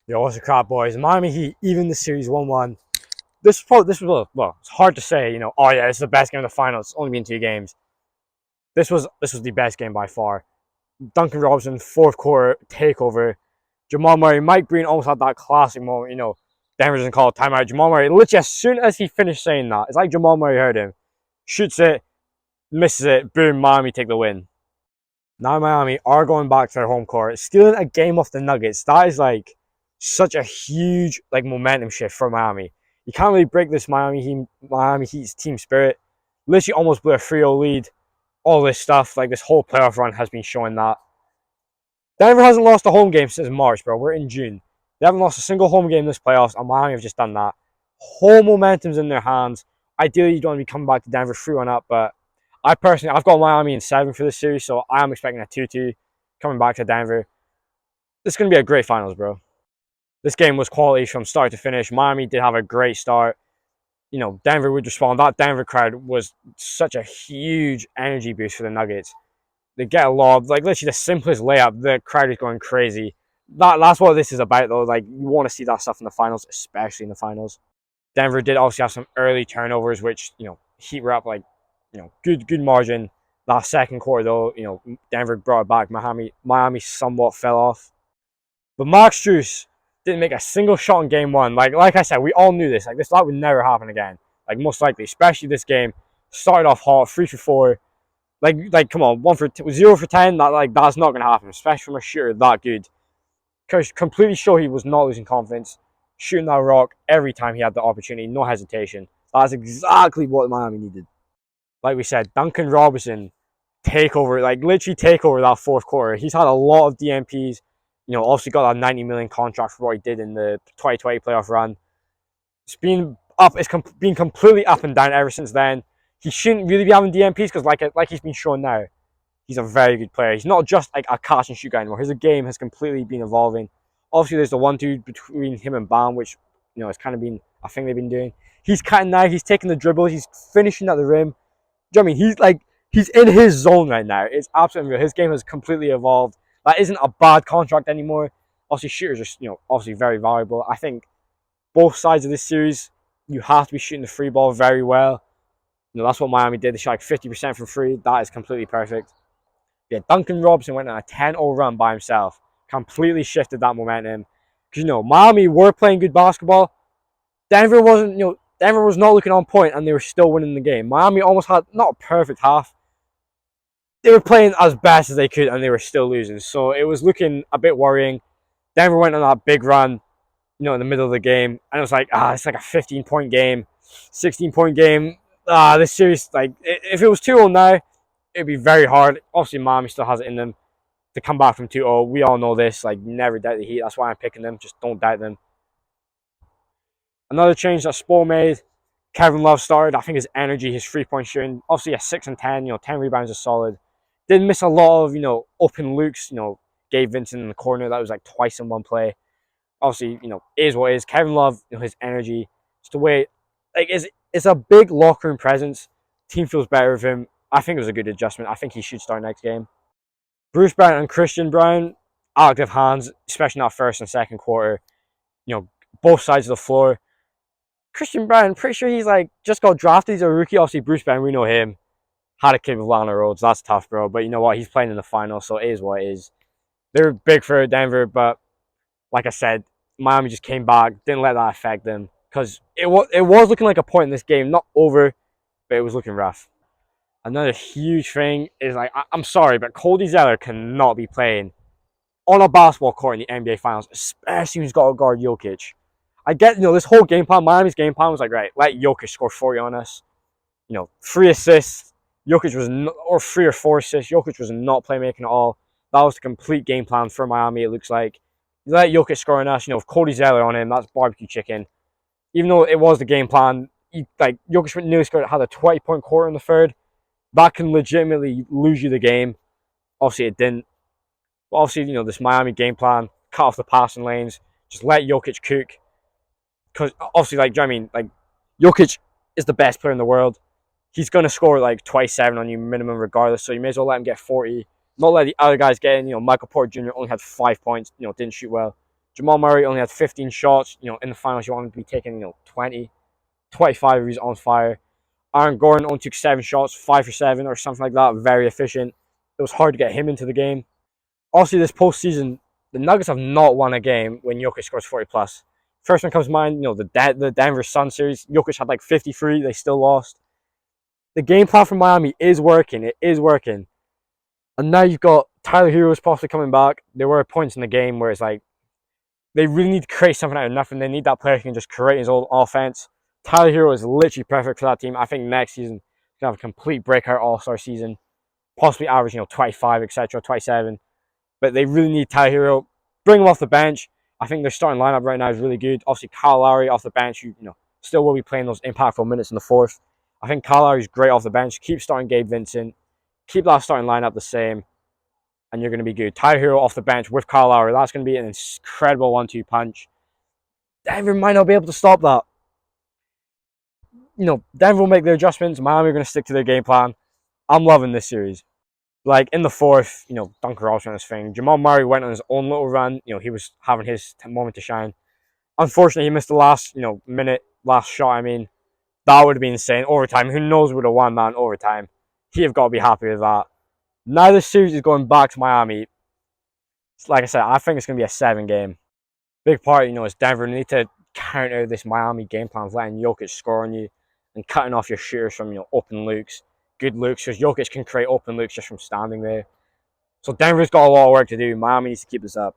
Yo, what's the crap, boys? Miami Heat, even the series 1-1. This was it's hard to say, oh yeah, it's the best game of the finals. It's only been 2 games. This was the best game by far. Duncan Robinson, fourth quarter takeover. Jamal Murray, Mike Breen almost had that classic moment, Denver doesn't call a timeout. Jamal Murray, literally as soon as he finished saying that, it's like Jamal Murray heard him. Shoots it, misses it, boom, Miami take the win. Now Miami are going back to their home court, stealing a game off the Nuggets. That is like such a huge momentum shift for Miami. You can't really break this Miami Heat's team spirit. Literally almost blew a 3-0 lead. All this stuff, like this whole playoff run has been showing that. Denver hasn't lost a home game since March, bro. We're in June. They haven't lost a single home game this playoffs, and Miami have just done that. Whole momentum's in their hands. Ideally, you don't want to be coming back to Denver 3-1 up, but I've got Miami in 7 for this series, so I am expecting a 2-2 coming back to Denver. This is going to be a great finals, bro. This game was quality from start to finish. Miami did have a great start. Denver would respond. That Denver crowd was such a huge energy boost for the Nuggets. They get a lob, like literally the simplest layup, the crowd is going crazy. That's what this is about, though. Like, you want to see that stuff in the finals, especially in the finals. Denver did also have some early turnovers, which Heat were up good margin. That second quarter, though, Denver brought it back. Miami somewhat fell off, but Max Strus didn't make a single shot in game one. Like I said, we all knew this. That would never happen again. Most likely, especially this game. Started off hot, 3 for 4. Come on, 0 for 10. That's not gonna happen, especially from a shooter that good. Because completely sure he was not losing confidence, shooting that rock every time he had the opportunity, no hesitation. That's exactly what Miami needed. Like we said, Duncan Robinson literally take over that fourth quarter. He's had a lot of DNPs. Obviously got that 90 million contract for what he did in the 2020 playoff run. It's been been completely up and down ever since then. He shouldn't really be having DNPs because, like he's been shown now, he's a very good player. He's not just like a catch and shoot guy anymore. His game has completely been evolving. Obviously, there's the 1-2 between him and Bam, which it's kind of been a thing they've been doing. He's cutting now. He's taking the dribble. He's finishing at the rim. Do you know what I mean? He's in his zone right now. It's absolutely real. His game has completely evolved. That isn't a bad contract anymore. Obviously, shooters are obviously very valuable. I think both sides of this series, you have to be shooting the free ball very well. That's what Miami did. They shot 50% from free. That is completely perfect. Yeah, Duncan Robinson went on a 10-0 run by himself. Completely shifted that momentum. Because, Miami were playing good basketball. Denver wasn't, Denver was not looking on point, and they were still winning the game. Miami almost had not a perfect half. They were playing as best as they could, and they were still losing. So it was looking a bit worrying. Denver went on that big run, in the middle of the game, and it was like, it's like a 15-point game, 16-point game. This series, if it was 2-0 now, it'd be very hard. Obviously, Miami still has it in them to come back from 2-0. We all know this. Never doubt the Heat. That's why I'm picking them. Just don't doubt them. Another change that Spo made, Kevin Love started. I think his energy, his 3-point shooting, obviously a 6 and 10, 10 rebounds is solid. Did miss a lot of, open looks, Gabe Vincent in the corner. That was like twice in one play. Obviously, is what is. Kevin Love, his energy, just the way, it's a big locker room presence. Team feels better with him. I think it was a good adjustment. I think he should start next game. Bruce Brown and Christian Brown, active hands, especially in that first and second quarter. Both sides of the floor. Christian Brown, pretty sure he's just got drafted. He's a rookie. Obviously, Bruce Brown, we know him. Had a kid with Lana Rhodes. That's tough, bro. But you know what? He's playing in the final, so it is what it is. They're big for Denver, but like I said, Miami just came back, didn't let that affect them. Because it was looking like a point in this game. Not over, but it was looking rough. Another huge thing is, I'm sorry, but Cody Zeller cannot be playing on a basketball court in the NBA Finals, especially when he's got to guard Jokic. I get, this whole game plan, Miami's game plan was right, let Jokic score 40 on us. 3 assists. Jokic was or 3 or 4 assists. Jokic was not playmaking at all. That was the complete game plan for Miami, it looks like. You let Jokic score on us, if Cody Zeller on him, that's barbecue chicken. Even though it was the game plan, Jokic nearly scored, had a 20-point quarter in the third. That can legitimately lose you the game. Obviously, it didn't. But obviously, this Miami game plan, cut off the passing lanes, just let Jokic cook. Because obviously, do you know what I mean? Jokic is the best player in the world. He's going to score 27 on you minimum regardless. So you may as well let him get 40. Not let the other guys get in. Michael Porter Jr. only had 5 points. Didn't shoot well. Jamal Murray only had 15 shots. In the finals, you want him to be taking, 20, 25 if he's on fire. Aaron Gordon only took 7 shots, 5 for 7 or something like that. Very efficient. It was hard to get him into the game. Also, this postseason, the Nuggets have not won a game when Jokic scores 40 plus. First one comes to mind, the Denver Sun series. Jokic had like 53. They still lost. The game plan for Miami is working. It is working. And now you've got Tyler Heroes possibly coming back. There were points in the game where it's like they really need to create something out of nothing. They need that player who can just create his own offense. Tyler Hero is literally perfect for that team. I think next season he's gonna have a complete breakout All-Star season, possibly average 25, etc., 27. But they really need Tyler Hero. Bring him off the bench. I think their starting lineup right now is really good. Obviously, Kyle Lowry off the bench, who still will be playing those impactful minutes in the fourth. I think Kyle Lowry is great off the bench. Keep starting Gabe Vincent. Keep that starting lineup the same, and you're going to be good. Tyler Hero off the bench with Kyle Lowry. That's going to be an incredible 1-2 punch. Denver might not be able to stop that. Denver will make their adjustments. Miami are going to stick to their game plan. I'm loving this series. Like in the fourth, Duncan Robinson on his thing. Jamal Murray went on his own little run. He was having his moment to shine. Unfortunately, he missed the last, last shot. I mean, that would have been insane. Overtime. Who knows who would have won that in overtime? He have got to be happy with that. Now this series is going back to Miami. Like I said, I think it's going to be a 7 game. Big part, is Denver need to counter this Miami game plan of letting Jokic score on you and cutting off your shooters from, open looks, good looks, because Jokic can create open looks just from standing there. So Denver's got a lot of work to do. Miami needs to keep this up.